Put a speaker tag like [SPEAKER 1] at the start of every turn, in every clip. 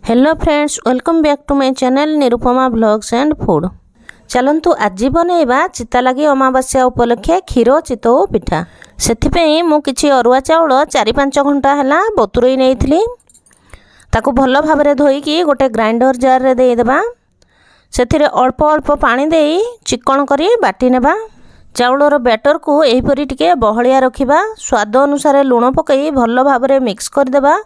[SPEAKER 1] Hello friends, welcome back to my channel Nirupama vlogs and food. चलतु आज बनैबा चिता लगी अमावास्या उपलक्षे क्षीर चितौ पिठा। से मु किछि अरुआ चाउल 4-5 घंटा है बतुरई नहीं ताकू भल भाव धोईकी गोटे ग्राइंडर जार रे देदेबा। से अल्प अल्प पानी दे चिकन करी बाटी नेबा। चाउलर बैटर को एहीपरी टिके बहलिया रखिबा। स्वाद अनुसार लुण पकई भल भाव मिक्स करदेबा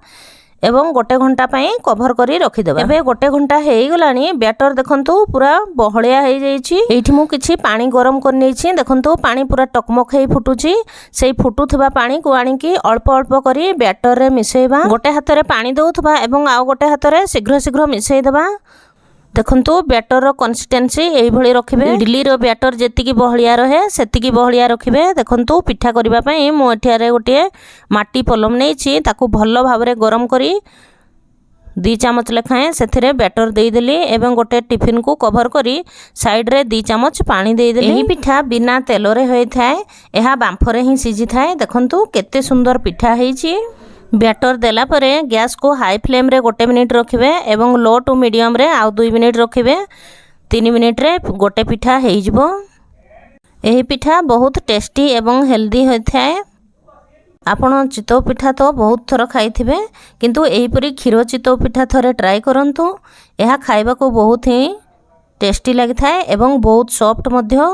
[SPEAKER 1] एवं गोटे घंटा पाई कभर करी रखिदेबा। एबे गोटे घंटा हो गलानी बैटर देखंतु पूरा बहलिया हो जाइछि। एठी मु किछि पानी गरम कर नैछि। देखंतु पानी पूरा टकमक हे फुटुछि। सेई फुटुथबा पानी को आनिकी अल्प अल्प करी बैटर रे मिसेइबा। गोटे हाथ रे पानी दउथबा एवं आउ गोटे हाथ रे शीघ्र शीघ्र मिसेइ देबा। देखंतु बैटर कंसिस्टेंसी एही भली रखिबे। इडली रो बैटर जेतिकी बहलिया रहे सेतिकी बहलिया रखिबे। देखंतु पिठा करिबा पई मु एठियारे गोटे माटी पलम नेछि। ताकू भल्लो भाबरे गरम करी 2 चामच लेखाएं सेथिरे बैटर देई देली एवं गोटे टिफिन को कवर करी साइड रे 2 चामच पानी देई देली। एही पिठा बिना तेल रे होई थाए। एहा बांफरे ही सिझी थाए। देखंतु केते सुंदर पिठा हेछि। बैटर देला परे गैस को हाई फ्लेम रे 1 मिनिट रखिबे एवं लो टू मीडियम रे आउ 2 मिनिट रखिबे। 3 मिनिट रे गोटे पिठा हेइ जिवो। एही पिठा बहुत टेस्टी एवं हेल्दी होय थाए। आपण चितौ पिठा तो बहुत थर खाइथिबे, किंतु एहीपरी क्षीर चितौ पिठा थरे ट्राई करंतु। एहा खाइबा को बहुत ही टेस्टी लागि थाए एवं बहुत सॉफ्ट मध्य।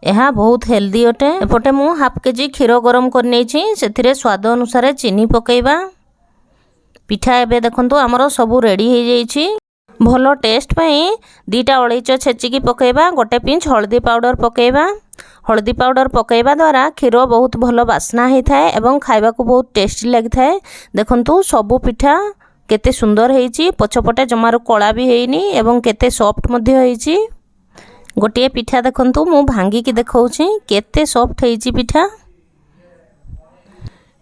[SPEAKER 1] यह बहुत हेल्दी अटे। एपटे मु हाफ केजी क्षीर गरम कर नेछि। सेथिरे स्वाद अनुसार चीनी पकेइबा। पिठा एबे देखंतु हमरो सब रेडी हो जाइछि। भलो टेस्ट पई 2टा अलैच छेचिकी पकेइबा। गोटे पिंच हल्दी पाउडर पकेइबा। हल्दी पाउडर पकेइबा द्वारा क्षीर बहुत भलो बास्ना होई थाए एवं खाइबा को बहुत टेस्टी लागि थाए। देखंतु सब पिठा केते सुंदर हेइछि। पछपटे जमारो कळा भी हेइनी एवं केते सॉफ्ट मध्य हेइछि। गोटे पिठा देखंतु मु भांगी की देखौछि केते सॉफ्ट हेइछि पिठा।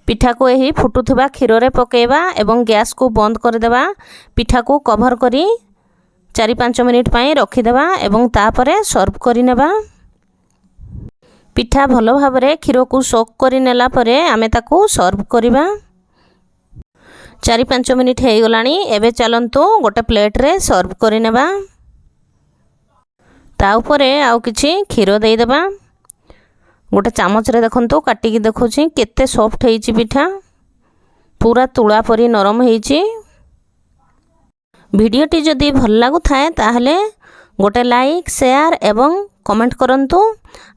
[SPEAKER 1] पिठा को एही फुटुथबा क्षीर रे पकेइबा एवं गैस को बंद कर देबा। पिठा को कवर करी 4-5 मिनिट पई रखि देबा एवं तापरे सर्व करि नेबा। पिठा भलो भाबरे क्षीर को सोक करि नेला परे आमे ताकू सर्व करिबा। 4-5 मिनिट हे गलानी। एबे चलंतु गोटे प्लेट रे सर्व करि नेबा। ता उपरे आउ किछि क्षीर देई देबा। गोटे चामच रे देखंतु काटी की देखौछि केते सॉफ्ट हेइछि पिठा। पूरा तुळा परी नरम हेइछि। भिडियोटी जदि भल लागु थाए ताहले गोटे लाइक शेयर एवं कमेंट करंतु।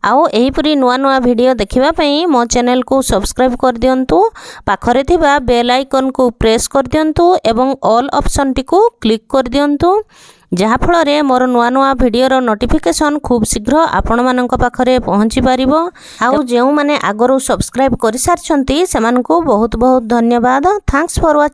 [SPEAKER 1] आउ एहीपरी नुआ नुआ भिडियो देखिबा पई मो चैनल को सब्सक्राइब कर दियंतु। पाखरे थिबा बेल आइकन को प्रेस कर दियंतु एवं ऑल ऑप्शन टी को क्लिक कर दियंतु, जहा फଳରେ मोर नुआ नुआ भिडियोर नोटिफिकेशन खूब शीघ्र आपण मानक पाखरे पहुँची पारिबो। आउ जेउ माने आगरू सब्सक्राइब करि सारछंती सेमानकु बहुत बहुत धन्यवाद। Thanks for watching.